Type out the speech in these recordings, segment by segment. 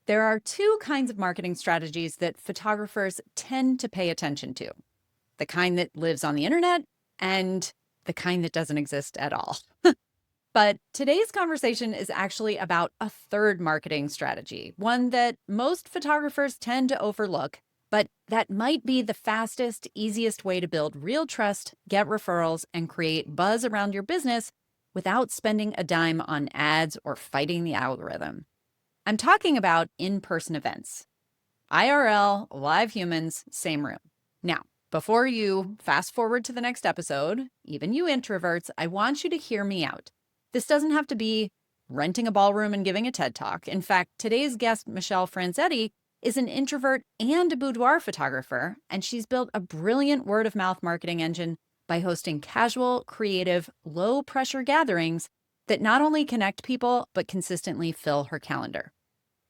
There are two kinds of marketing strategies that photographers tend to pay attention to: the kind that lives on the internet and the kind that doesn't exist at all. But today's conversation is actually about a third marketing strategy, one that most photographers tend to overlook, but that might be the fastest, easiest way to build real trust, get referrals, and create buzz around your business without spending a dime on ads or fighting the algorithm. I'm talking about in-person events. IRL, live humans, same room. Now, before you fast forward to the next episode, even you introverts, I want you to hear me out. This doesn't have to be renting a ballroom and giving a TED Talk. In fact, today's guest, Michelle Franzetti, is an introvert and a boudoir photographer, and she's built a brilliant word-of-mouth marketing engine by hosting casual, creative, low-pressure gatherings that not only connect people, but consistently fill her calendar.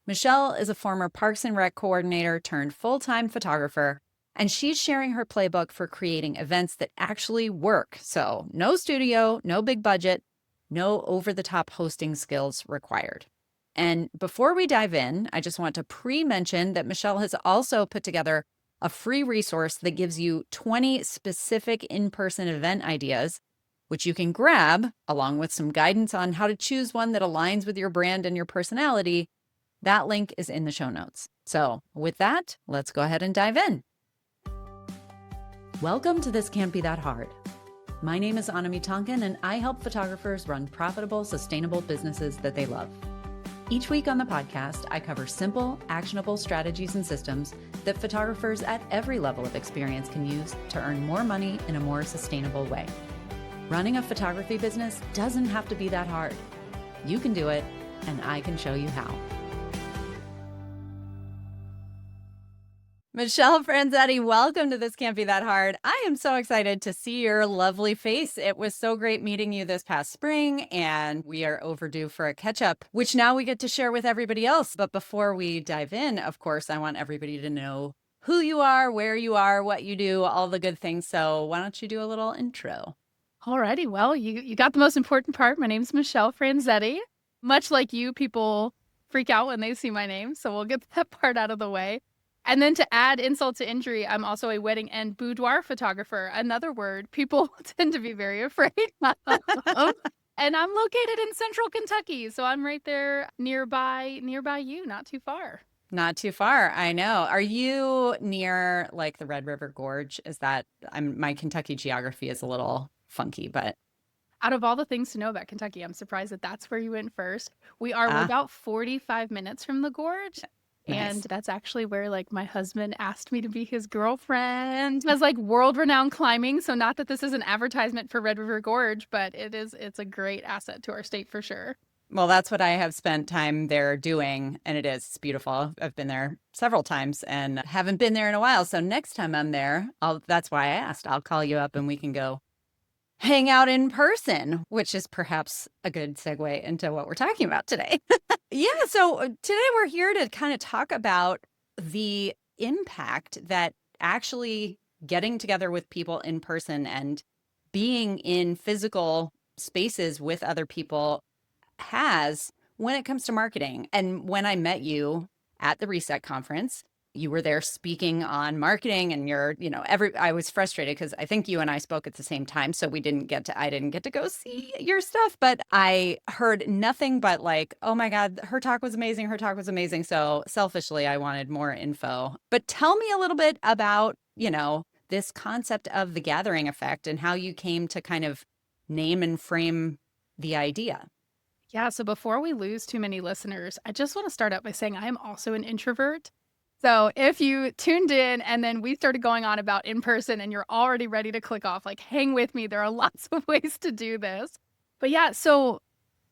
Michelle is a former Parks and Rec coordinator turned full-time photographer, and she's sharing her playbook for creating events that actually work. So no studio, no big budget, no over-the-top hosting skills required. And before we dive in, I just want to pre-mention that Michelle has also put together a free resource that gives you 20 specific in-person event ideas, which you can grab along with some guidance on how to choose one that aligns with your brand and your personality. That link is in the show notes. So with that, let's go ahead and dive in. Welcome to This Can't Be That Hard. My name is Anami Tonkin, and I help photographers run profitable, sustainable businesses that they love. Each week on the podcast, I cover simple, actionable strategies and systems that photographers at every level of experience can use to earn more money in a more sustainable way. Running a photography business doesn't have to be that hard. You can do it, and I can show you how. Michelle Franzetti, welcome to This Can't Be That Hard. I am so excited to see your lovely face. It was so great meeting you this past spring, and we are overdue for a catch-up, which now we get to share with everybody else. But before we dive in, of course, I want everybody to know who you are, where you are, what you do, all the good things. So why don't you do a little intro? Alrighty, well, you got the most important part. My name's Michelle Franzetti. Much like you, people freak out when they see my name, so we'll get that part out of the way. And then to add insult to injury, I'm also a wedding and boudoir photographer. Another word people tend to be very afraid of. And I'm located in central Kentucky, so I'm right there nearby you, not too far. Not too far, I know. Are you near like the Red River Gorge? My Kentucky geography is a little funky, but out of all the things to know about Kentucky, I'm surprised that that's where you went first. We're about 45 minutes from the gorge. Nice. And that's actually where like my husband asked me to be his girlfriend. It was like world-renowned climbing. So not that this is an advertisement for Red River Gorge, but it's a great asset to our state for sure. Well, that's what I have spent time there doing, and it's beautiful. I've been there several times and haven't been there in a while. So next time I'm there, that's why I asked. I'll call you up and we can go hang out in person, which is perhaps a good segue into what we're talking about today. Yeah, so today we're here to kind of talk about the impact that actually getting together with people in person and being in physical spaces with other people has when it comes to marketing. And when I met you at the Reset conference, you were there speaking on marketing, and I was frustrated because I think you and I spoke at the same time. So I didn't get to go see your stuff, but I heard nothing but like, oh my God, her talk was amazing. Her talk was amazing. So selfishly, I wanted more info, but tell me a little bit about, this concept of the gathering effect and how you came to kind of name and frame the idea. Yeah. So before we lose too many listeners, I just want to start out by saying I am also an introvert. So if you tuned in and then we started going on about in person and you're already ready to click off, like hang with me. There are lots of ways to do this. But yeah, so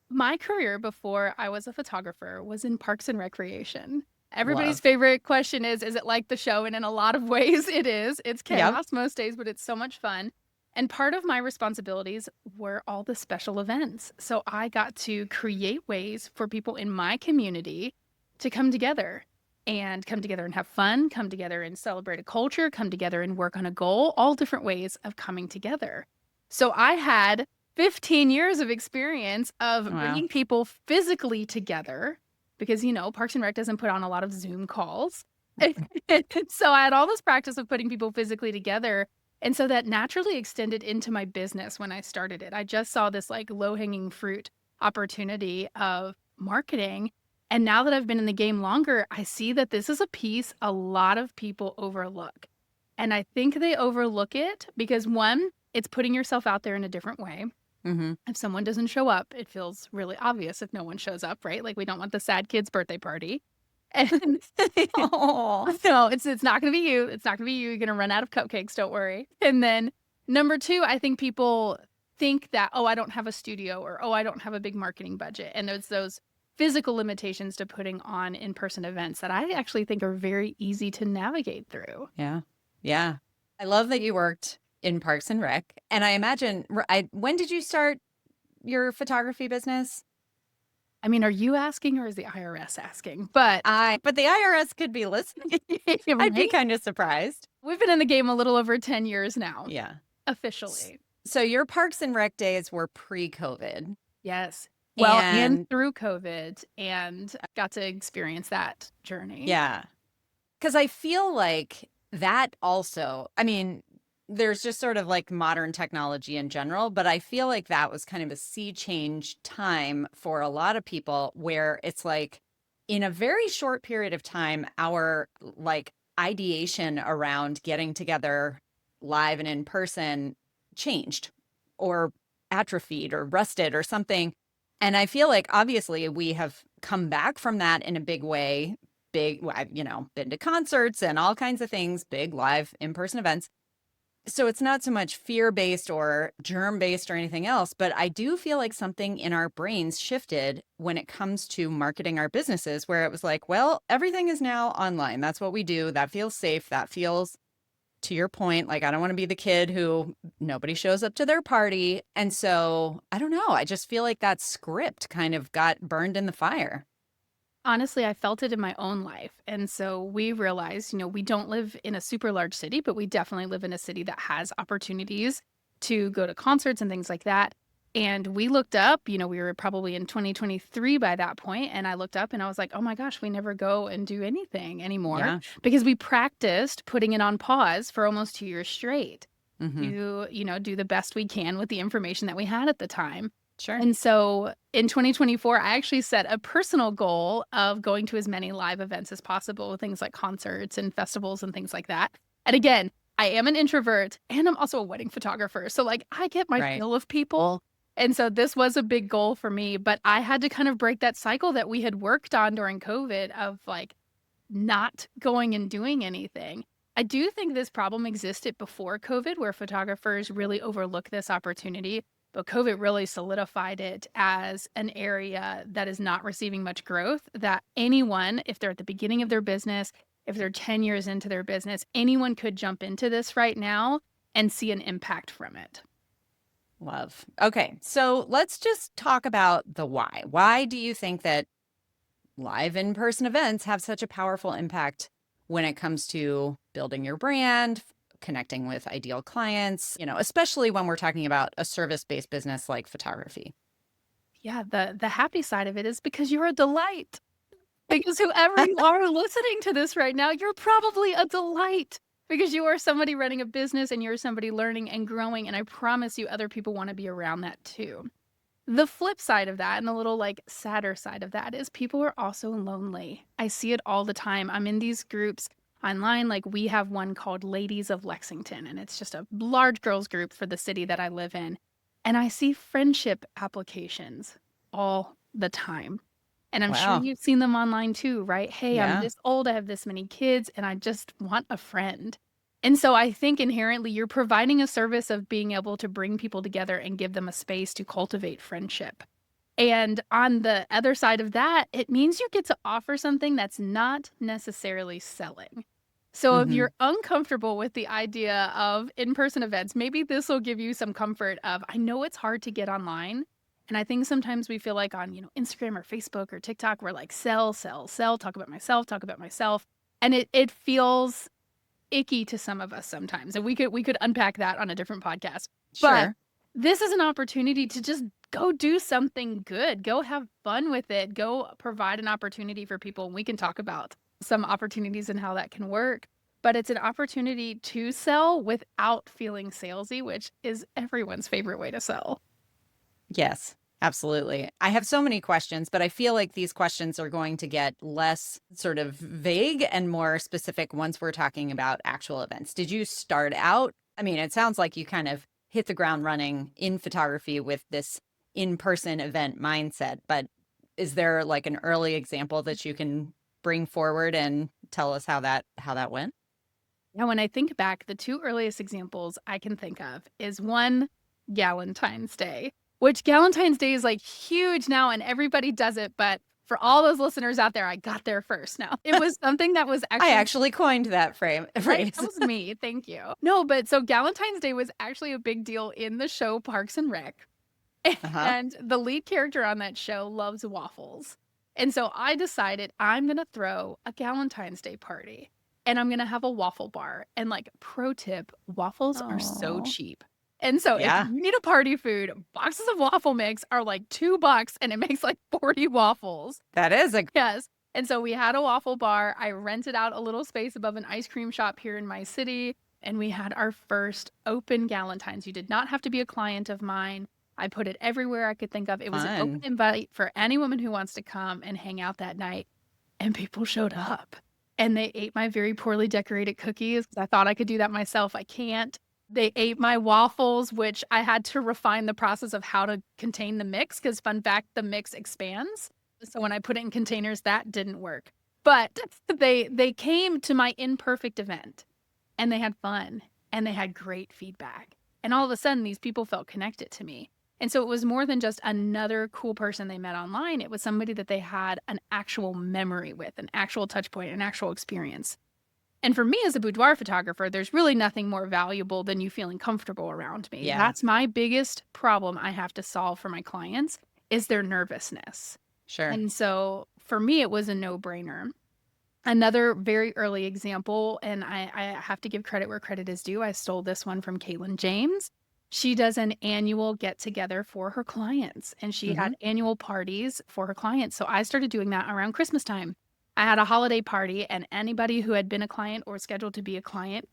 my career before I was a photographer was in parks and recreation. Everybody's favorite question is it like the show? And in a lot of ways it is. It's chaos most days, but it's so much fun. And part of my responsibilities were all the special events. So I got to create ways for people in my community to come together and have fun, come together and celebrate a culture, come together and work on a goal, all different ways of coming together. So I had 15 years of experience of bringing people physically together because, Parks and Rec doesn't put on a lot of Zoom calls. And so I had all this practice of putting people physically together. And so that naturally extended into my business when I started it. I just saw this like low-hanging fruit opportunity of marketing. And now that I've been in the game longer, I see that this is a piece a lot of people overlook. And I think they overlook it because, one, it's putting yourself out there in a different way. Mm-hmm. If someone doesn't show up, it feels really obvious if no one shows up, right? Like we don't want the sad kid's birthday party. And Oh, no, it's not going to be you. It's not going to be you. You're going to run out of cupcakes. Don't worry. And then number two, I think people think that, oh, I don't have a studio, or, oh, I don't have a big marketing budget. And there's those physical limitations to putting on in-person events that I actually think are very easy to navigate through. yeah. Yeah. I love that you worked in Parks and Rec. And I imagine, when did you start your photography business? I mean, are you asking or is the IRS asking? But But the IRS could be listening. I'd be right? kind of surprised. We've been in the game a little over 10 years now, Yeah. officially. So your Parks and Rec days were pre-COVID. Yes. Well, and And through COVID, and I got to experience that journey. yeah, because I feel like that also, I mean, there's just sort of like modern technology in general, but I feel like that was kind of a sea change time for a lot of people where it's like in a very short period of time, our like ideation around getting together live and in person changed or atrophied or rusted or something. And I feel like obviously we have come back from that in a big way. I've, been to concerts and all kinds of things, big live in-person events. So it's not so much fear-based or germ-based or anything else, but I do feel like something in our brains shifted when it comes to marketing our businesses, where it was like, well, everything is now online. That's what we do. That feels safe. That feels, to your point, like I don't want to be the kid who nobody shows up to their party. And so I don't know. I just feel like that script kind of got burned in the fire. Honestly, I felt it in my own life. And so we realized, we don't live in a super large city, but we definitely live in a city that has opportunities to go to concerts and things like that. And we looked up, we were probably in 2023 by that point, and I looked up and I was like, oh my gosh, we never go and do anything anymore Yeah. because we practiced putting it on pause for almost 2 years straight Mm-hmm. to, do the best we can with the information that we had at the time. Sure. And so in 2024, I actually set a personal goal of going to as many live events as possible, things like concerts and festivals and things like that. And again, I am an introvert and I'm also a wedding photographer. So like I get my Right. fill of people. And so this was a big goal for me, but I had to kind of break that cycle that we had worked on during COVID of like not going and doing anything. I do think this problem existed before COVID where photographers really overlook this opportunity. But COVID really solidified it as an area that is not receiving much growth, that anyone, if they're at the beginning of their business, if they're 10 years into their business, anyone could jump into this right now and see an impact from it. Love. Okay. So let's just talk about the why. Why do you think that live in-person events have such a powerful impact when it comes to building your brand, connecting with ideal clients, especially when we're talking about a service-based business like photography? Yeah, the happy side of it is because you're a delight. Because whoever you are listening to this right now, you're probably a delight because you are somebody running a business and you're somebody learning and growing. And I promise you, other people want to be around that too. The flip side of that and the little like sadder side of that is people are also lonely. I see it all the time. I'm in these groups online. Like we have one called Ladies of Lexington, and it's just a large girls group for the city that I live in. And I see friendship applications all the time. And I'm sure Wow. you've seen them online too, right? Hey, I'm Yeah. this old, I have this many kids, and I just want a friend. And so I think inherently you're providing a service of being able to bring people together and give them a space to cultivate friendship. And on the other side of that, it means you get to offer something that's not necessarily selling. So if Mm-hmm. you're uncomfortable with the idea of in-person events, maybe this will give you some comfort of, I know it's hard to get online. And I think sometimes we feel like on, Instagram or Facebook or TikTok, we're like, sell, sell, sell, talk about myself, talk about myself. And it feels icky to some of us sometimes. And we could unpack that on a different podcast. But Sure. this is an opportunity to just go do something good. Go have fun with it. Go provide an opportunity for people. And we can talk about some opportunities and how that can work. But it's an opportunity to sell without feeling salesy, which is everyone's favorite way to sell. Yes, absolutely. I have so many questions, but I feel like these questions are going to get less sort of vague and more specific once we're talking about actual events. Did you start out? I mean, it sounds like you kind of hit the ground running in photography with this in-person event mindset, but is there like an early example that you can bring forward and tell us how that went? Now, when I think back, the two earliest examples I can think of is one, Galentine's Day, which Galentine's Day is like huge now and everybody does it. But for all those listeners out there, I got there first now. It was something that was I actually actually coined that right. phrase. That was me. Thank you. No, but so Galentine's Day was actually a big deal in the show Parks and Rec. Uh-huh. And the lead character on that show loves waffles. And so I decided I'm going to throw a Galentine's Day party and I'm going to have a waffle bar. And like, pro tip, waffles are so Oh, cheap. And so if yeah, you need a party food, boxes of waffle mix are like $2 and it makes like 40 waffles. that is a Yes. And so we had a waffle bar. I rented out a little space above an ice cream shop here in my city. And we had our first open Galentine's. You did not have to be a client of mine. I put it everywhere I could think of. It was an open fun. invite for any woman who wants to come and hang out that night. And people showed up and they ate my very poorly decorated cookies. I thought I could do that myself. I can't. They ate my waffles, which I had to refine the process of how to contain the mix because, fun fact, the mix expands. So when I put it in containers, that didn't work. But they came to my imperfect event and they had fun and they had great feedback. And all of a sudden, these people felt connected to me. And so it was more than just another cool person they met online. It was somebody that they had an actual memory with, an actual touch point, an actual experience. And for me as a boudoir photographer, there's really nothing more valuable than you feeling comfortable around me. Yeah, That's my biggest problem I have to solve for my clients is their nervousness. sure. And so for me, it was a no-brainer. Another very early example, and I have to give credit where credit is due. I stole this one from Caitlin James. She does an annual get together for her clients, and she Hmm. had annual parties for her clients. So I started doing that around Christmas time. I had a holiday party, and anybody who had been a client or scheduled to be a client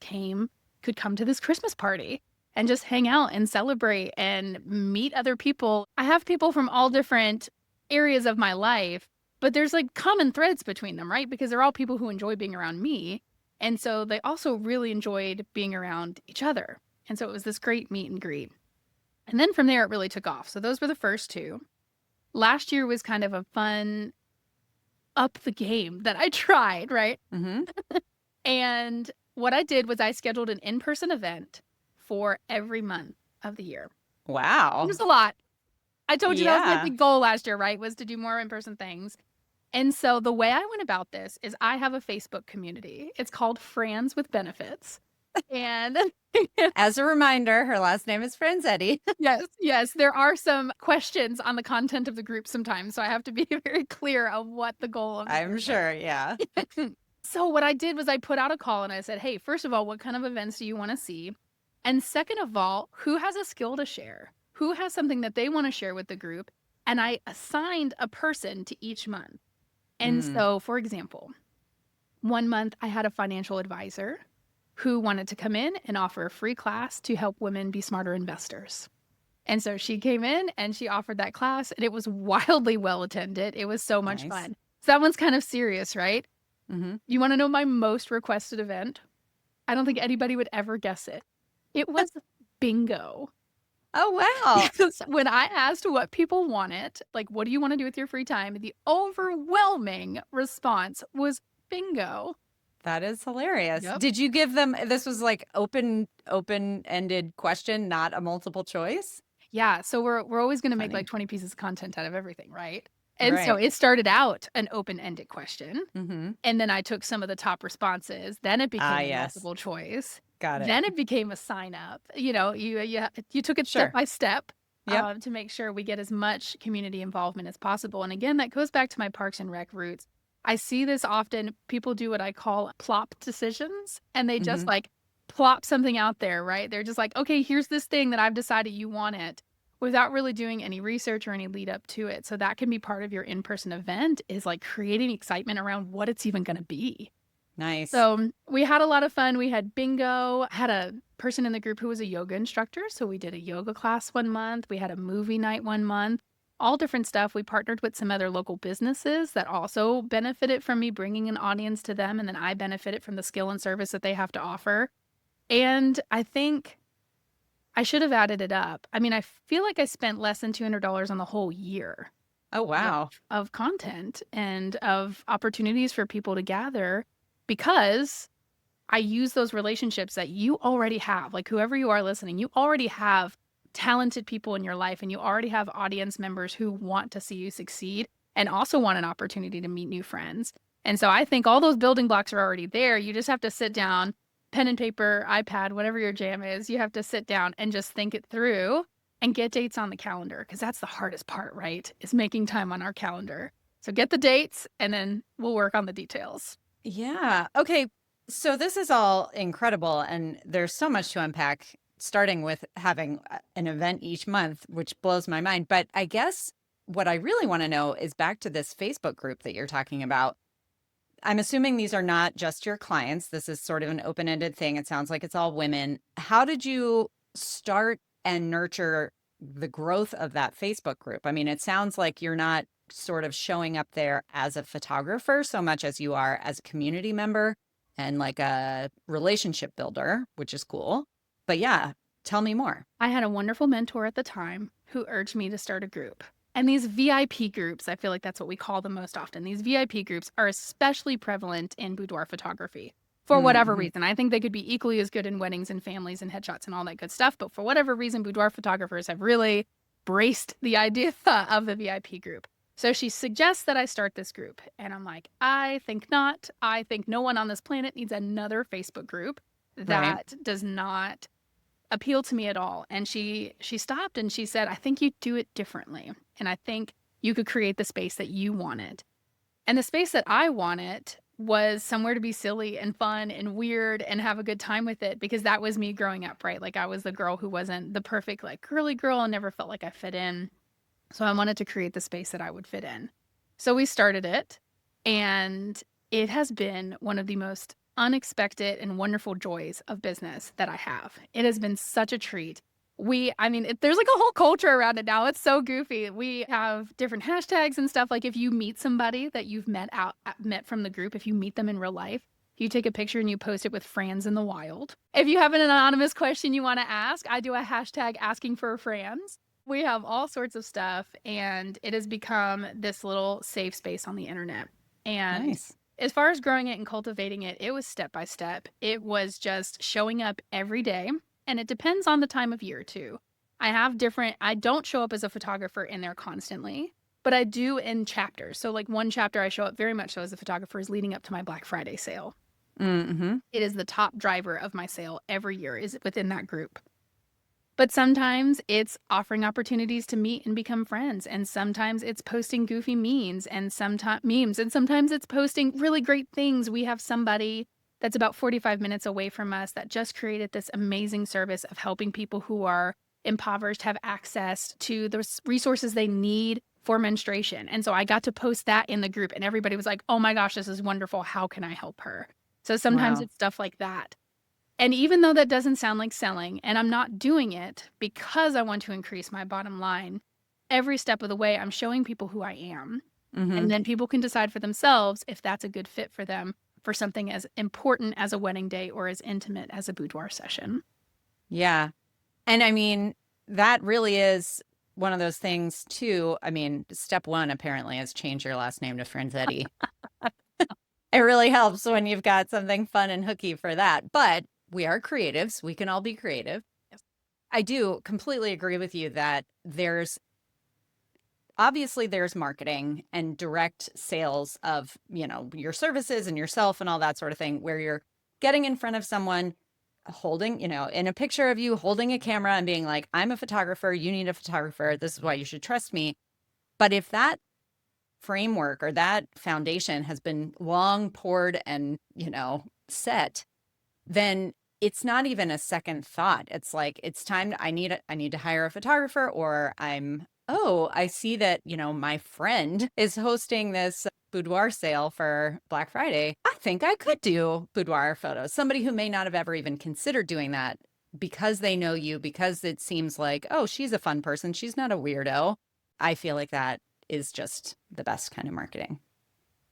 could come to this Christmas party and just hang out and celebrate and meet other people. I have people from all different areas of my life, but there's like common threads between them, right? Because they're all people who enjoy being around me. And so they also really enjoyed being around each other. And so it was this great meet and greet. And then from there, it really took off. So those were the first two. Last year was kind of a fun up the game that I tried, right? Hmm. And what I did was I scheduled an in-person event for every month of the year. It Wow. was a lot. I told you that was my Yeah. big goal last year, right? Was to do more in-person things. And so the way I went about this is I have a Facebook community. It's called Franz with Benefits. And As a reminder, her last name is Franzetti. yes, there are some questions on the content of the group sometimes. So I have to be very clear of what the goal of the I'm group sure. Yeah. is. So what I did was I put out a call and I said, hey, first of all, what kind of events do you want to see? And second of all, who has a skill to share? Who has something that they want to share with the group? And I assigned a person to each month. And Mm, so, for example, one month I had a financial advisor who wanted to come in and offer a free class to help women be smarter investors. And so she came in and she offered that class, and it was wildly well attended. It was so much nice. fun. So that one's kind of serious, right? Hmm. You want to know my most requested event? I don't think anybody would ever guess it. It was bingo. Oh, wow. Because when I asked what people wanted, like, what do you want to do with your free time? The overwhelming response was bingo. That is hilarious. Yep. Did you give them, this was like open-ended question, not a multiple choice? Yeah. So we're always going to make like Funny. 20 pieces of content out of everything, right? And so Right. it started out an open-ended question. Hmm. And then I took some of the top responses. Then it Ah, became a yes. multiple choice. Got it. Then it became a sign up. You took it step Sure. by step Yep. to make sure we get as much community involvement as possible. And again, that goes back to my Parks and Rec roots. I see this often. People do what I call plop decisions, and they just Hmm. like plop something out there, right? They're just like, okay, here's this thing that I've decided you want it. without really doing any research or any lead up to it. So that can be part of your in-person event, is like creating excitement around what it's even going to be. Nice. So we had a lot of fun. We had bingo. I had a person in the group who was a yoga instructor. So we did a yoga class one month. We had a movie night one month, all different stuff. We partnered with some other local businesses that also benefited from me bringing an audience to them. And then I benefited from the skill and service that they have to offer. And I think I should have added it up. I mean, I feel like I spent less than $200 on the whole year Oh, wow. of content and of opportunities for people to gather, because I use those relationships that you already have. Like, whoever you are listening, you already have talented people in your life, and you already have audience members who want to see you succeed and also want an opportunity to meet new friends. And so I think all those building blocks are already there. You just have to sit down, pen and paper, iPad, whatever your jam is. You have to sit down and just think it through and get dates on the calendar, because that's the hardest part, right? Is making time on our calendar. So get the dates, and then we'll work on the details. Yeah. Okay. So this is all incredible, and there's so much to unpack, starting with having an event each month, which blows my mind. But I guess what I really want to know is back to this Facebook group that you're talking about. I'm assuming these are not just your clients. This is sort of an open-ended thing. It sounds like it's all women. How did you start and nurture the growth of that Facebook group? I mean, it sounds like you're not sort of showing up there as a photographer so much as you are as a community member and like a relationship builder, which is cool. But yeah, tell me more. I had a wonderful mentor at the time who urged me to start a group. And these VIP groups, I feel like that's what we call them most often. These VIP groups are especially prevalent in boudoir photography for whatever Mm-hmm. reason. I think they could be equally as good in weddings and families and headshots and all that good stuff. But for whatever reason, boudoir photographers have really braced the idea of the VIP group. So she suggests that I start this group. And I'm like, I think not. I think no one on this planet needs another Facebook group Right. that does not appeal to me at all. And she stopped and she said, I think you do it differently. And I think you could create the space that you wanted. And the space that I wanted was somewhere to be silly and fun and weird and have a good time with it, because that was me growing up, right? Like, I was the girl who wasn't the perfect, like, girly girl and never felt like I fit in. So I wanted to create the space that I would fit in. So we started it, and it has been one of the most unexpected and wonderful joys of business that I have. It has been such a treat. There's like a whole culture around it now. It's so goofy. We have different hashtags and stuff. Like, if you meet somebody that you've met from the group, if you meet them in real life, you take a picture and you post it with Franz in the wild. If you have an anonymous question you want to ask, I do a hashtag asking for a Franz. We have all sorts of stuff, and it has become this little safe space on the internet. And Nice. as far as growing it and cultivating it, it was step by step. It was just showing up every day, and it depends on the time of year too. I don't show up as a photographer in there constantly, but I do in chapters. So like, one chapter I show up very much so as a photographer is leading up to my Black Friday sale. Mm-hmm. It is the top driver of my sale every year, is within that group. But sometimes it's offering opportunities to meet and become friends. And sometimes it's posting goofy and sometimes it's posting really great things. We have somebody that's about 45 minutes away from us that just created this amazing service of helping people who are impoverished have access to the resources they need for menstruation. And so I got to post that in the group, and everybody was like, oh my gosh, this is wonderful. How can I help her? So sometimes Wow. it's stuff like that. And even though that doesn't sound like selling, and I'm not doing it because I want to increase my bottom line, every step of the way, I'm showing people who I am. Mm-hmm. And then people can decide for themselves if that's a good fit for them for something as important as a wedding day or as intimate as a boudoir session. Yeah. And I mean, that really is one of those things too. I mean, step one apparently is change your last name to Franzetti. It really helps when you've got something fun and hooky for that. But we are creatives. We can all be creative. Yes. I do completely agree with you that there's marketing and direct sales of, your services and yourself and all that sort of thing, where you're getting in front of someone holding, in a picture of you holding a camera and being like, I'm a photographer, you need a photographer, this is why you should trust me. But if that framework or that foundation has been long poured and, set, then it's not even a second thought. It's like, it's time. I need to hire a photographer, or oh, I see that, my friend is hosting this boudoir sale for Black Friday. I think I could do boudoir photos. Somebody who may not have ever even considered doing that, because they know you, because it seems like, oh, she's a fun person, she's not a weirdo. I feel like that is just the best kind of marketing.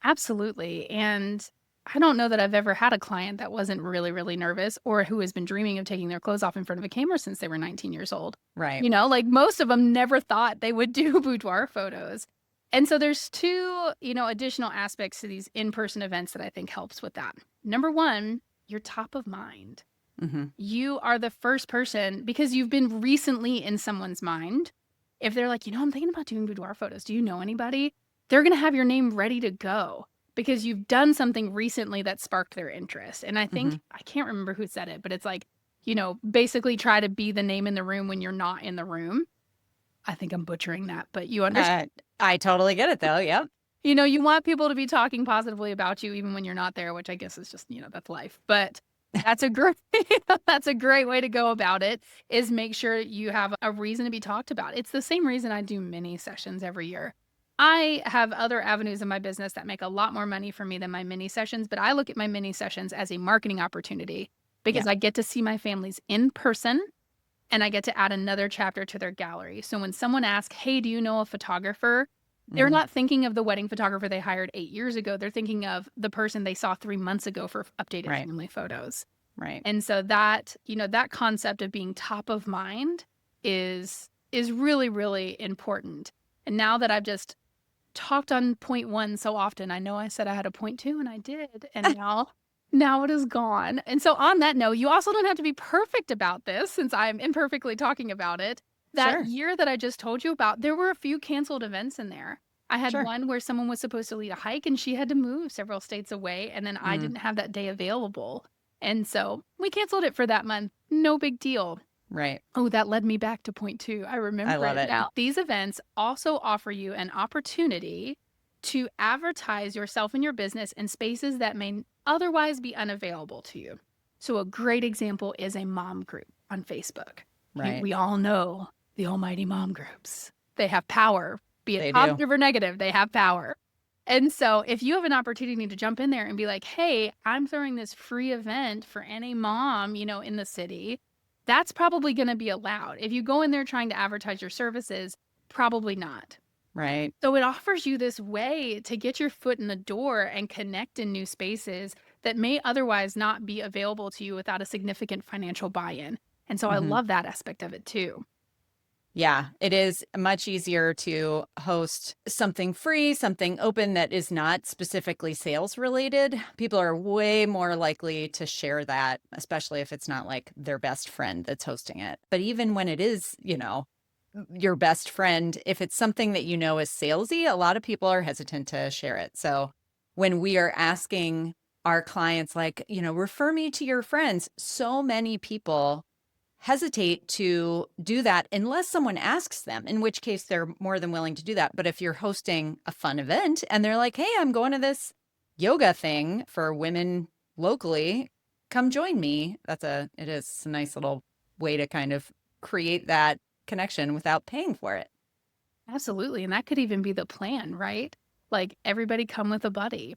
Absolutely. And I don't know that I've ever had a client that wasn't really, really nervous or who has been dreaming of taking their clothes off in front of a camera since they were 19 years old. Right. Like most of them never thought they would do boudoir photos. And so there's two, additional aspects to these in-person events that I think helps with that. Number one, you're top of mind. Mm-hmm. You are the first person because you've been recently in someone's mind. If they're like, I'm thinking about doing boudoir photos. Do you know anybody? They're going to have your name ready to go because you've done something recently that sparked their interest. And I think, I can't remember who said it, but it's like, basically try to be the name in the room when you're not in the room. I think I'm butchering that, but you understand. I totally get it though. Yep. You want people to be talking positively about you even when you're not there, which I guess is just, that's life. But that's a great that's a great way to go about it, is make sure you have a reason to be talked about. It's the same reason I do mini sessions every year. I have other avenues in my business that make a lot more money for me than my mini sessions, but I look at my mini sessions as a marketing opportunity because I get to see my families in person and I get to add another chapter to their gallery. So when someone asks, hey, do you know a photographer? They're not thinking of the wedding photographer they hired 8 years ago. They're thinking of the person they saw 3 months ago for updated family photos. Right. And so that, that concept of being top of mind is really, really important. And now that I've just talked on point 1 so often, I know I said I had a point 2 and I did. And now it is gone. And so on that note, you also don't have to be perfect about this since I'm imperfectly talking about it. That year that I just told you about, there were a few canceled events in there. I had one where someone was supposed to lead a hike and she had to move several states away. And then I didn't have that day available. And so we canceled it for that month. No big deal. Right. Oh, that led me back to point 2. I remember I love it. now. These events also offer you an opportunity to advertise yourself and your business in spaces that may otherwise be unavailable to you. So a great example is a mom group on Facebook. Right. We all know the almighty mom groups. They have power, be it They positive or negative, they have power. And so if you have an opportunity to jump in there and be like, hey, I'm throwing this free event for any mom, in the city, that's probably going to be allowed. If you go in there trying to advertise your services, probably not. Right. So it offers you this way to get your foot in the door and connect in new spaces that may otherwise not be available to you without a significant financial buy-in. And so I love that aspect of it too. Yeah, it is much easier to host something free, something open that is not specifically sales related. People are way more likely to share that, especially if it's not like their best friend that's hosting it. But even when it is, your best friend, if it's something that is salesy, a lot of people are hesitant to share it. So when we are asking our clients, like, refer me to your friends, so many people hesitate to do that unless someone asks them, in which case they're more than willing to do that. But if you're hosting a fun event and they're like, hey, I'm going to this yoga thing for women locally, come join me. It is a nice little way to kind of create that connection without paying for it. Absolutely. And that could even be the plan, right? Like everybody come with a buddy.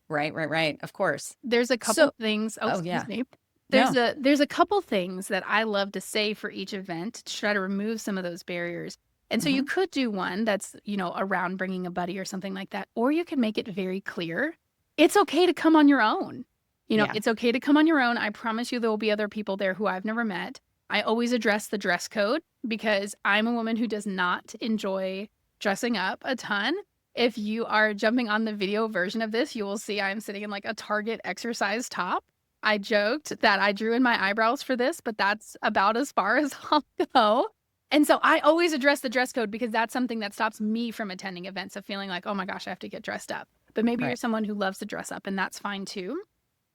Right. Of course. There's a couple things. Oh, excuse me. There's a couple things that I love to say for each event to try to remove some of those barriers. And so you could do one that's, around bringing a buddy or something like that. Or you can make it very clear. It's okay to come on your own. It's okay to come on your own. I promise you there will be other people there who I've never met. I always address the dress code because I'm a woman who does not enjoy dressing up a ton. If you are jumping on the video version of this, you will see I'm sitting in like a Target exercise top. I joked that I drew in my eyebrows for this, but that's about as far as I'll go. And so I always address the dress code because that's something that stops me from attending events of feeling like, oh my gosh, I have to get dressed up. But maybe you're someone who loves to dress up and that's fine too.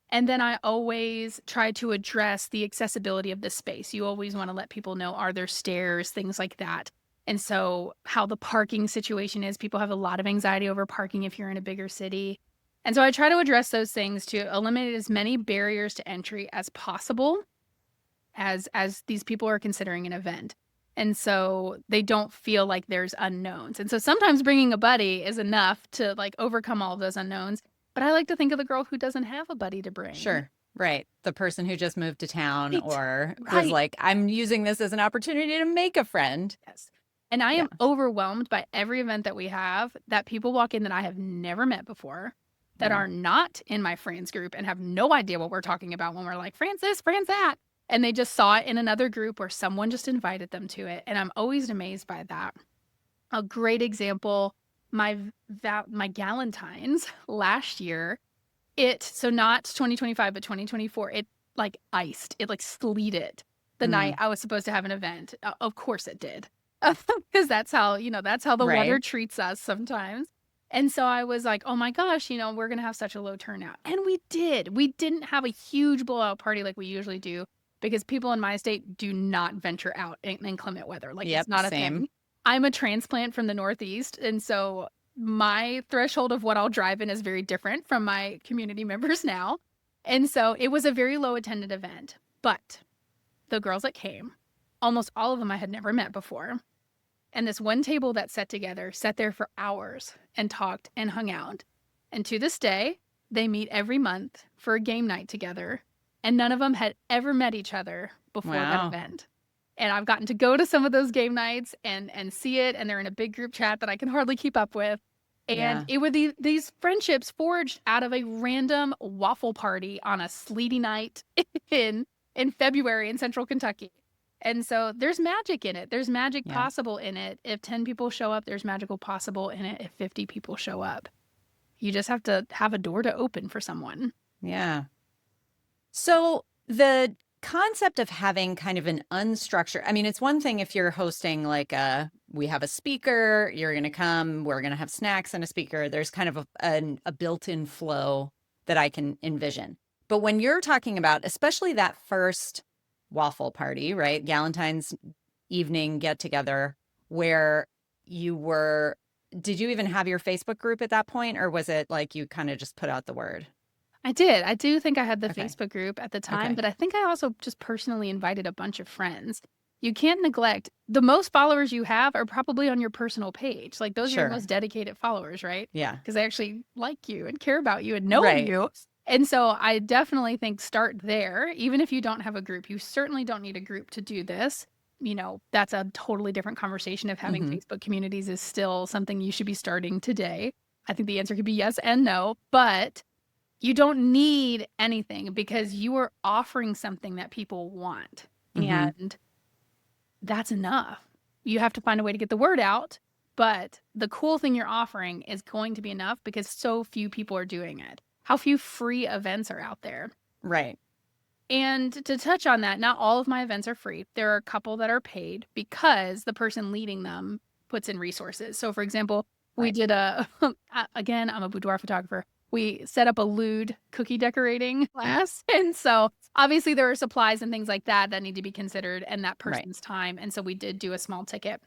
And then I always try to address the accessibility of the space. You always want to let people know, are there stairs, things like that. And so how the parking situation is, people have a lot of anxiety over parking if you're in a bigger city. And so I try to address those things to eliminate as many barriers to entry as possible as these people are considering an event. And so they don't feel like there's unknowns. And so sometimes bringing a buddy is enough to like overcome all of those unknowns. But I like to think of the girl who doesn't have a buddy to bring. Sure. Right. The person who just moved to town Right. or was Right. like, I'm using this as an opportunity to make a friend. Yes. And I Yeah. am overwhelmed by every event that we have that people walk in that I have never met before, that Yeah. are not in my friends group and have no idea what we're talking about when we're like, "Friends this, friends that." And they just saw it in another group where someone just invited them to it, and I'm always amazed by that. A great example, my Galentine's last year, so not 2025, but 2024, it, like, iced. It, like, sleeted the night Mm. I was supposed to have an event. Of course it did. 'Cause that's how, that's how the weather Right. treats us sometimes. And so I was like, "Oh my gosh, we're gonna have such a low turnout." And we did. We didn't have a huge blowout party like we usually do because people in my state do not venture out in inclement weather. Like, it's Yep. not a Same. thing. I'm a transplant from the Northeast, and so my threshold of what I'll drive in is very different from my community members now. And so it was a very low attended event. But the girls that came, almost all of them I had never met before. And this one table that sat together sat there for hours and talked and hung out. And to this day, they meet every month for a game night together. And none of them had ever met each other before that Wow. event. And I've gotten to go to some of those game nights and see it. And they're in a big group chat that I can hardly keep up with. And Yeah. it would these friendships forged out of a random waffle party on a sleety night in in February in Central Kentucky. And so there's magic in it. There's magic Yeah. possible in it. If 10 people show up, there's magical possible in it if 50 people show up. You just have to have a door to open for someone. Yeah. So the concept of having kind of an unstructured, I mean, it's one thing if you're hosting like we have a speaker, you're going to come, we're going to have snacks and a speaker. There's kind of a built-in flow that I can envision. But when you're talking about, especially that first waffle party, right? Galentine's evening get together where did you even have your Facebook group at that point? Or was it like you kind of just put out the word? I did. I do think I had the Okay. Facebook group at the time, Okay. but I think I also just personally invited a bunch of friends. You can't neglect the most followers you have are probably on your personal page. Like those are your Sure. most dedicated followers, right? Yeah. Because they actually like you and care about you and know Right. you. And so I definitely think start there. Even if you don't have a group, you certainly don't need a group to do this. That's a totally different conversation if having Mhm. Facebook communities is still something you should be starting today. I think the answer could be yes and no, but you don't need anything because you are offering something that people want. Mhm. And that's enough. You have to find a way to get the word out, but the cool thing you're offering is going to be enough because so few people are doing it. How few free events are out there? Right. And to touch on that, not all of my events are free. There are a couple that are paid because the person leading them puts in resources. So, for example, we Right. did again, I'm a boudoir photographer. We set up a lewd cookie decorating class. And so obviously there are supplies and things like that that need to be considered and that Right. person's time. And so we did do a small ticket.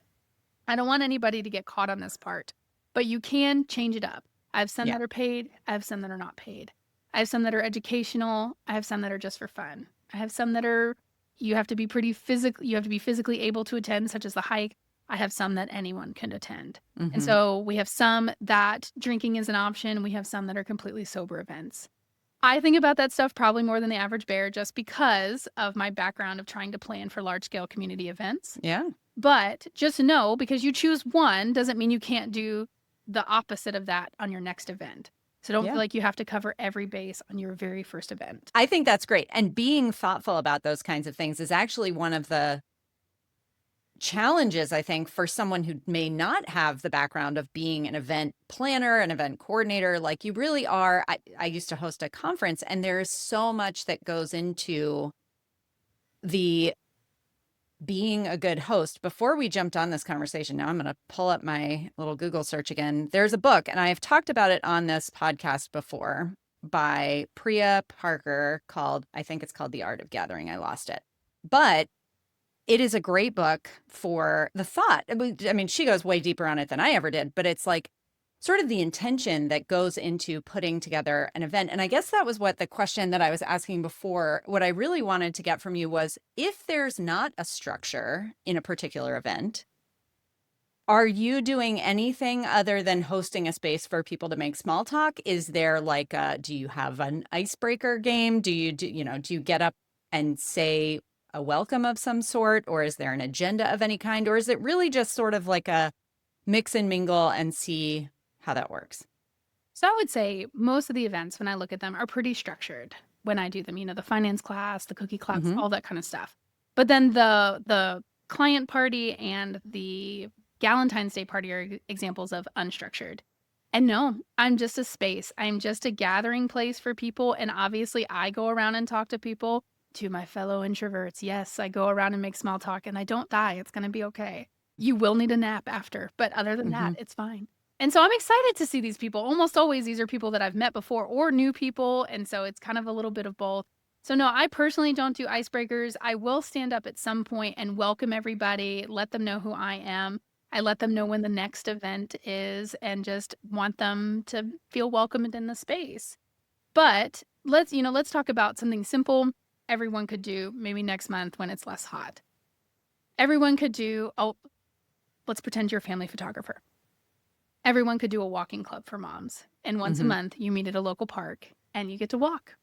I don't want anybody to get caught on this part, but you can change it up. I have some Yeah. that are paid. I have some that are not paid. I have some that are educational. I have some that are just for fun. I have some that are, you have to be physically able to attend, such as the hike. I have some that anyone can attend. And Mhm. so we have some that drinking is an option. We have some that are completely sober events. I think about that stuff probably more than the average bear just because of my background of trying to plan for large scale community events. Yeah. But just know because you choose one doesn't mean you can't do the opposite of that on your next event. So don't Yeah. feel like you have to cover every base on your very first event. I think that's great. And being thoughtful about those kinds of things is actually one of the challenges, I think, for someone who may not have the background of being an event planner, an event coordinator. Like you really are. I used to host a conference, and there's so much that goes into the being a good host. Before we jumped on this conversation, now I'm going to pull up my little Google search again. There's a book, and I've talked about it on this podcast before by Priya Parker I think it's called The Art of Gathering. I lost it. But it is a great book for the thought. I mean, she goes way deeper on it than I ever did, but it's like sort of the intention that goes into putting together an event. And I guess that was what the question that I was asking before. What I really wanted to get from you was, if there's not a structure in a particular event, are you doing anything other than hosting a space for people to make small talk? Is there like do you have an icebreaker game? Do you get up and say a welcome of some sort, or is there an agenda of any kind, or is it really just sort of like a mix and mingle and see how that works? So I would say most of the events, when I look at them, are pretty structured when I do them. The finance class, the cookie class, Mm-hmm. all that kind of stuff. But then the client party and the Galentine's Day party are examples of unstructured. And no, I'm just a space. I'm just a gathering place for people. And obviously, I go around and talk to people, to my fellow introverts. Yes, I go around and make small talk, and I don't die. It's going to be okay. You will need a nap after, but other than Mm-hmm. that, it's fine. And so I'm excited to see these people. Almost always, these are people that I've met before or new people. And so it's kind of a little bit of both. So, no, I personally don't do icebreakers. I will stand up at some point and welcome everybody, let them know who I am. I let them know when the next event is and just want them to feel welcomed in the space. But let's talk about something simple everyone could do maybe next month when it's less hot. Everyone could do, let's pretend you're a family photographer. Everyone could do a walking club for moms. And once a Mm-hmm. month, you meet at a local park and you get to walk.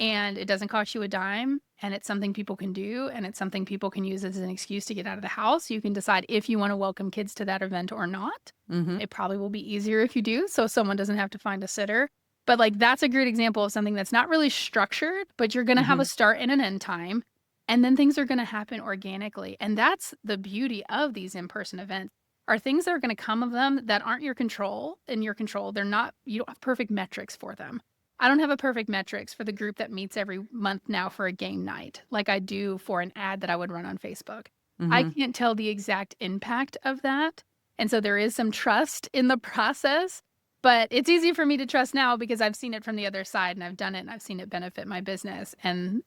And it doesn't cost you a dime. And it's something people can do. And it's something people can use as an excuse to get out of the house. You can decide if you want to welcome kids to that event or not. Mm-hmm. It probably will be easier if you do, so someone doesn't have to find a sitter. But like that's a great example of something that's not really structured, but you're going to have Mm-hmm. a start and an end time. And then things are going to happen organically. And that's the beauty of these in-person events, are things that are going to come of them that aren't in your control. They're not, you don't have perfect metrics for them. I don't have a perfect metrics for the group that meets every month now for a game night, like I do for an ad that I would run on Facebook. I Mm-hmm. can't tell the exact impact of that. And so there is some trust in the process, but it's easy for me to trust now because I've seen it from the other side and I've done it and I've seen it benefit my business. And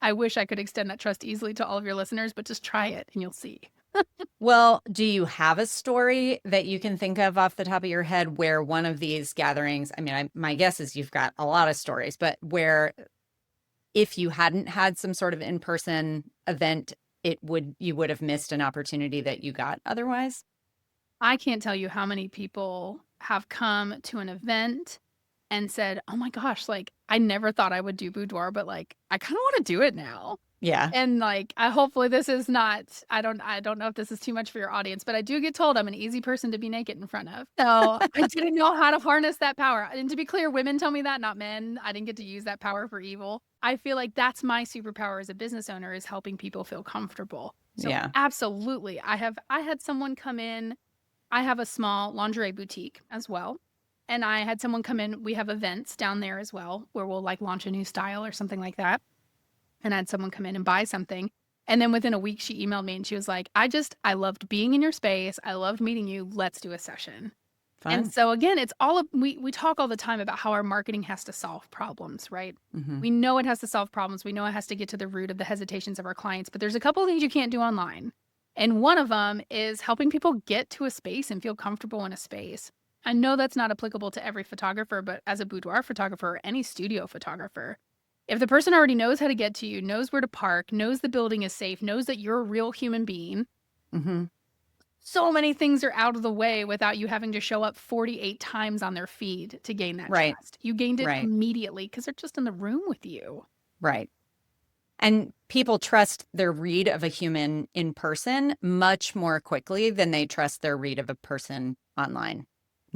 I wish I could extend that trust easily to all of your listeners, but just try it and you'll see. Well, do you have a story that you can think of off the top of your head where one of these gatherings, I mean, my guess is you've got a lot of stories, but where if you hadn't had some sort of in-person event, you would have missed an opportunity that you got otherwise? I can't tell you how many people have come to an event and said, "Oh my gosh, like I never thought I would do boudoir, but like I kind of want to do it now." Yeah. And like I hopefully this is not I don't know if this is too much for your audience, but I do get told I'm an easy person to be naked in front of. So I didn't know how to harness that power. And to be clear, women tell me that, not men. I didn't get to use that power for evil. I feel like that's my superpower as a business owner, is helping people feel comfortable. So Yeah. absolutely. I had someone come in. I have a small lingerie boutique as well. And I had someone come in. We have events down there as well where we'll like launch a new style or something like that. And I had someone come in and buy something. And then within a week, she emailed me and she was like, I loved being in your space. I loved meeting you. Let's do a session. And Fun. so again, it's all of, we talk all the time about how our marketing has to solve problems, right? Mm-hmm. We know it has to solve problems. We know it has to get to the root of the hesitations of our clients, but there's a couple of things you can't do online. And one of them is helping people get to a space and feel comfortable in a space. I know that's not applicable to every photographer, but as a boudoir photographer or any studio photographer, if the person already knows how to get to you, knows where to park, knows the building is safe, knows that you're a real human being, Mm-hmm. so many things are out of the way without you having to show up 48 times on their feed to gain that Right. trust. You gained it Right. immediately because they're just in the room with you. Right. And people trust their read of a human in person much more quickly than they trust their read of a person online.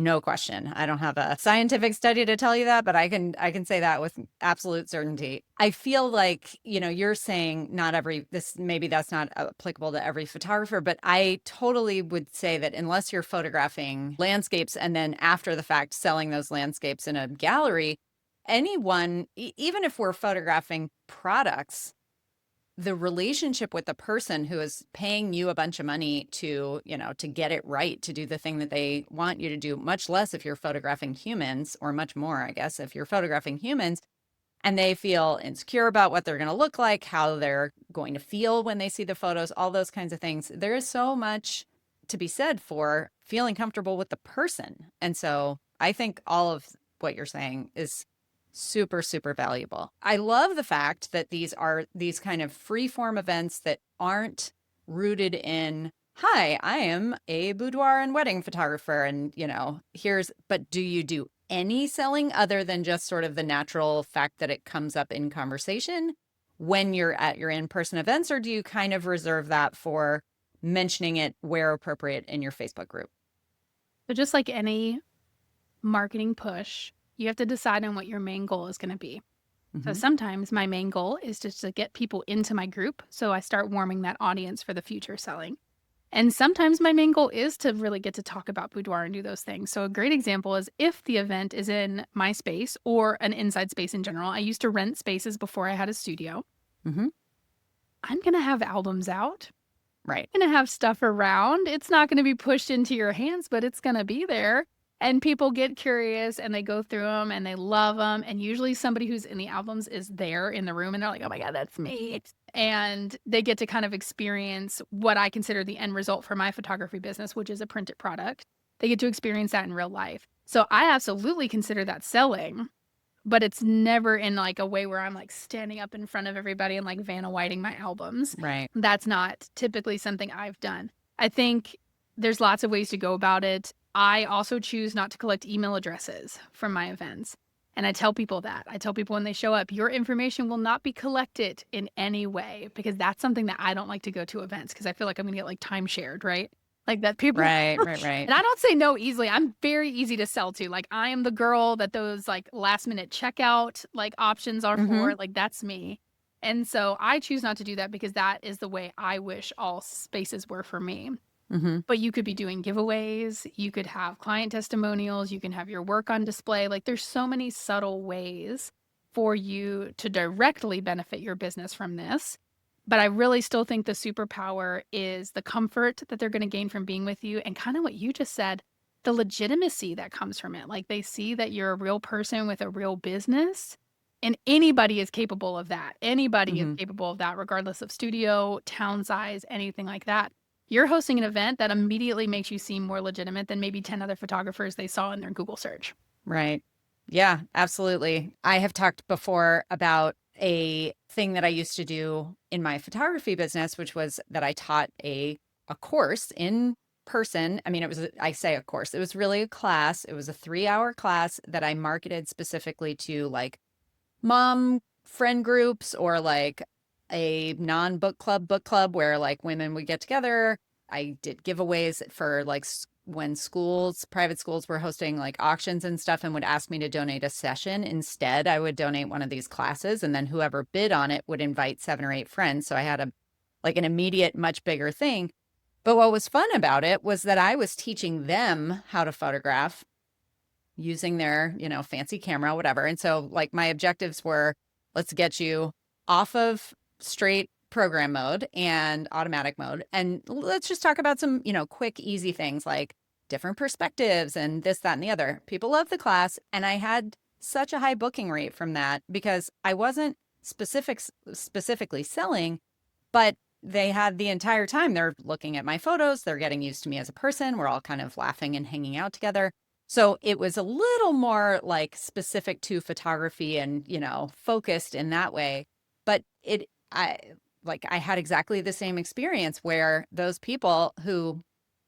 No question. I don't have a scientific study to tell you that, but I can say that with absolute certainty. I feel like, you're saying maybe that's not applicable to every photographer, but I totally would say that unless you're photographing landscapes and then after the fact selling those landscapes in a gallery, anyone, even if we're photographing products, the relationship with the person who is paying you a bunch of money to get it right, to do the thing that they want you to do, much less if you're photographing humans, or much more, I guess, if you're photographing humans and they feel insecure about what they're going to look like, how they're going to feel when they see the photos, all those kinds of things. There is so much to be said for feeling comfortable with the person. And so I think all of what you're saying is super, super valuable. I love the fact that these are these kind of free form events that aren't rooted in, hi, I am a boudoir and wedding photographer. And, but do you do any selling other than just sort of the natural fact that it comes up in conversation when you're at your in-person events? Or do you kind of reserve that for mentioning it where appropriate in your Facebook group? So just like any marketing push, you have to decide on what your main goal is going to be. So sometimes my main goal is just to get people into my group, so I start warming that audience for the future selling. And sometimes my main goal is to really get to talk about boudoir and do those things. So a great example is if the event is in my space or an inside space in general. I used to rent spaces before I had a studio. Mm-hmm. I'm going to have albums out. Right. I'm going to have stuff around. It's not going to be pushed into your hands, but it's going to be there. And people get curious and they go through them and they love them. And usually somebody who's in the albums is there in the room and they're like, oh my God, that's me. And they get to kind of experience what I consider the end result for my photography business, which is a printed product. They get to experience that in real life. So I absolutely consider that selling, but it's never in like a way where I'm like standing up in front of everybody and like Vanna Whiting my albums. Right. That's not typically something I've done. I think there's lots of ways to go about it. I also choose not to collect email addresses from my events. And I tell people that. I tell people when they show up, your information will not be collected in any way, because that's something that I don't like to go to events because I feel like I'm going to get like time shared, right? Like that people. Right. And I don't say no easily. I'm very easy to sell to. Like I am the girl that those like last minute checkout like options are for. Like that's me. And so I choose not to do that because that is the way I wish all spaces were for me. But you could be doing giveaways, you could have client testimonials, you can have your work on display. Like there's so many subtle ways for you to directly benefit your business from this. But I really still think the superpower is the comfort that they're going to gain from being with you and kind of what you just said, the legitimacy that comes from it. Like they see that you're a real person with a real business, and anybody is capable of that. Anybody is capable of that, regardless of studio, town size, anything like that. You're hosting an event that immediately makes you seem more legitimate than maybe 10 other photographers they saw in their Google search. Right. Yeah, absolutely. I have talked before about a thing that I used to do in my photography business, which was that I taught a course in person. I mean, I say a course, it was really a class. It was a 3-hour class that I marketed specifically to like mom friend groups or like a non-book club where like women would get together. I did giveaways for like when private schools were hosting like auctions and stuff and would ask me to donate a session. Instead, I would donate one of these classes, and then whoever bid on it would invite 7 or 8 friends. So I had an immediate, much bigger thing. But what was fun about it was that I was teaching them how to photograph using their, fancy camera, whatever. And so like my objectives were, let's get you off of straight program mode and automatic mode. And let's just talk about some, quick, easy things like different perspectives and this, that, and the other. People loved the class. And I had such a high booking rate from that because I wasn't specifically selling, but they had the entire time they're looking at my photos. They're getting used to me as a person. We're all kind of laughing and hanging out together. So it was a little more like specific to photography and, focused in that way. But I had exactly the same experience where those people who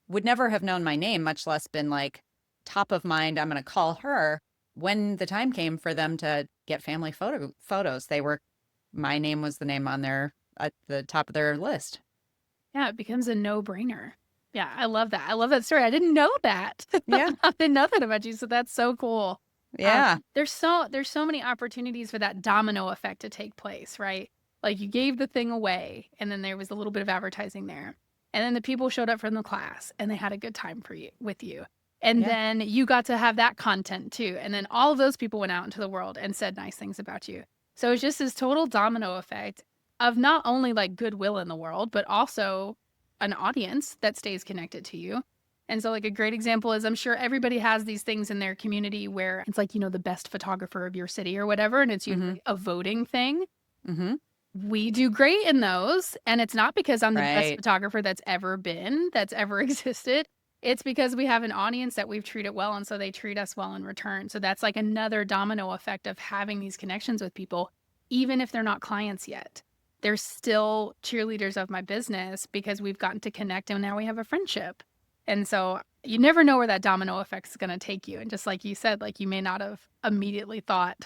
would never have known my name, much less been like top of mind, I'm going to call her, when the time came for them to get family photos, my name was the name on at the top of their list. Yeah, it becomes a no-brainer. Yeah, I love that. I love that story. I didn't know that. Yeah. I didn't know that about you, so that's so cool. Yeah. There's so many opportunities for that domino effect to take place, right? Like you gave the thing away and then there was a little bit of advertising there. And then the people showed up from the class and they had a good time with you. And then you got to have that content too. And then all of those people went out into the world and said nice things about you. So it's just this total domino effect of not only like goodwill in the world, but also an audience that stays connected to you. And so like a great example is I'm sure everybody has these things in their community where it's like, the best photographer of your city or whatever. And it's usually a voting thing. We do great in those, and it's not because I'm the best Right. photographer that's ever been, that's ever existed. It's because we have an audience that we've treated well, and so they treat us well in return. So that's like another domino effect of having these connections with people, even if they're not clients yet. They're still cheerleaders of my business because we've gotten to connect and now we have a friendship. And so you never know where that domino effect is going to take you. And just like you said, like you may not have immediately thought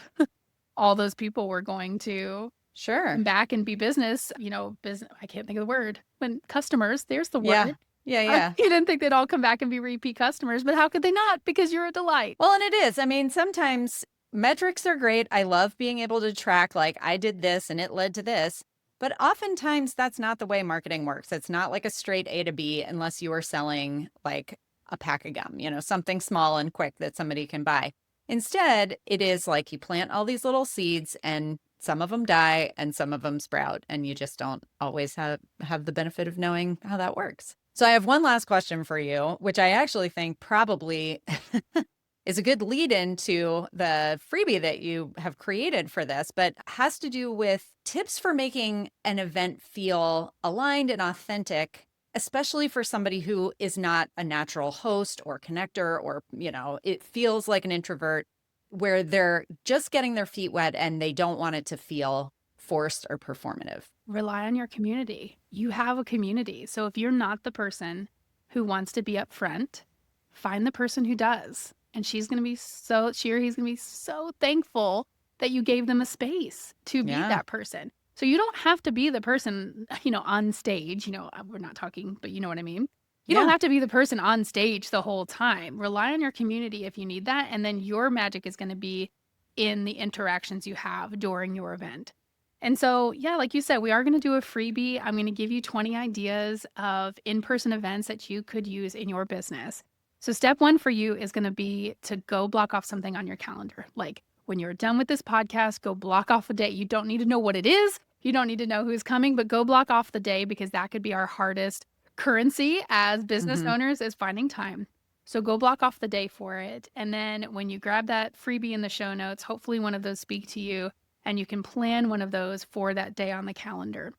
all those people were going to Sure. come back and be business, I can't think of the word. When customers, there's the Yeah. word. Yeah. Yeah. You didn't think they'd all come back and be repeat customers, but how could they not? Because you're a delight. Well, and it is. I mean, sometimes metrics are great. I love being able to track, like, I did this and it led to this. But oftentimes that's not the way marketing works. It's not like a straight A to B unless you are selling like a pack of gum, something small and quick that somebody can buy. Instead, it is like you plant all these little seeds and some of them die and some of them sprout, and you just don't always have the benefit of knowing how that works. So I have one last question for you, which I actually think probably is a good lead into the freebie that you have created for this, but has to do with tips for making an event feel aligned and authentic, especially for somebody who is not a natural host or connector, or, it feels like an introvert where they're just getting their feet wet and they don't want it to feel forced or performative. Rely on your community. You have a community. So if you're not the person who wants to be upfront, find the person who does. And she or he's going to be so thankful that you gave them a space to be that person. So you don't have to be the person, on stage, we're not talking, but you know what I mean? You don't have to be the person on stage the whole time. Rely on your community if you need that. And then your magic is going to be in the interactions you have during your event. And so, yeah, like you said, we are going to do a freebie. I'm going to give you 20 ideas of in-person events that you could use in your business. So step one for you is going to be to go block off something on your calendar. Like when you're done with this podcast, go block off a date. You don't need to know what it is. You don't need to know who's coming, but go block off the day, because that could be our hardest currency as business owners, is finding time. So go block off the day for it. And then when you grab that freebie in the show notes, hopefully one of those speak to you and you can plan one of those for that day on the calendar.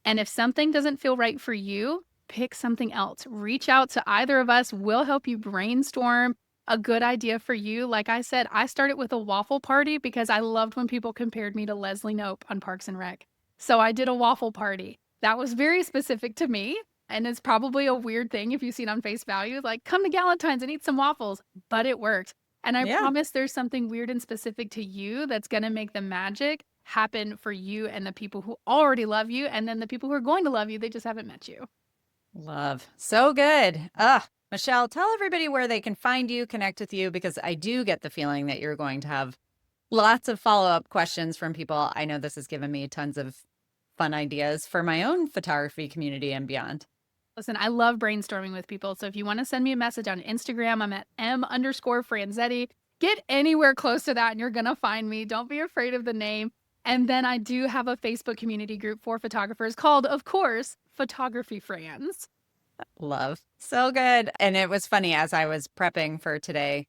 And if something doesn't feel right for you, pick something else. Reach out to either of us. We'll help you brainstorm a good idea for you. Like I said, I started with a waffle party because I loved when people compared me to Leslie Knope on Parks and Rec. So I did a waffle party. That was very specific to me. And it's probably a weird thing if you see it on face value, like come to Galentine's and eat some waffles, but it worked. And I promise there's something weird and specific to you that's going to make the magic happen for you and the people who already love you. And then the people who are going to love you, they just haven't met you. Love. So good. Michelle, tell everybody where they can find you, connect with you, because I do get the feeling that you're going to have lots of follow-up questions from people. I know this has given me tons of fun ideas for my own photography community and beyond. Listen, I love brainstorming with people. So if you want to send me a message on Instagram, I'm at m_Franzetti. Get anywhere close to that and you're going to find me. Don't be afraid of the name. And then I do have a Facebook community group for photographers called, of course, Photography Friends. Love. So good. And it was funny, as I was prepping for today,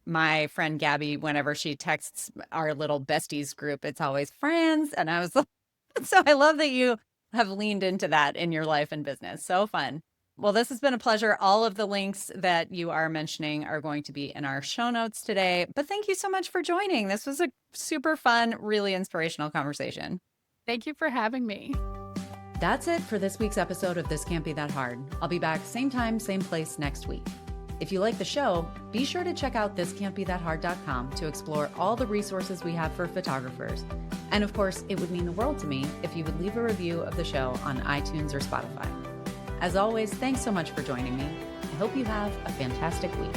my friend Gabby, whenever she texts our little besties group, it's always friends. And I was like, so I love that you have leaned into that in your life and business. So fun. Well, this has been a pleasure. All of the links that you are mentioning are going to be in our show notes today. But thank you so much for joining. This was a super fun, really inspirational conversation. Thank you for having me. That's it for this week's episode of This Can't Be That Hard. I'll be back same time, same place next week. If you like the show, be sure to check out thiscan'tbethathard.com to explore all the resources we have for photographers. And of course, it would mean the world to me if you would leave a review of the show on iTunes or Spotify. As always, thanks so much for joining me. I hope you have a fantastic week.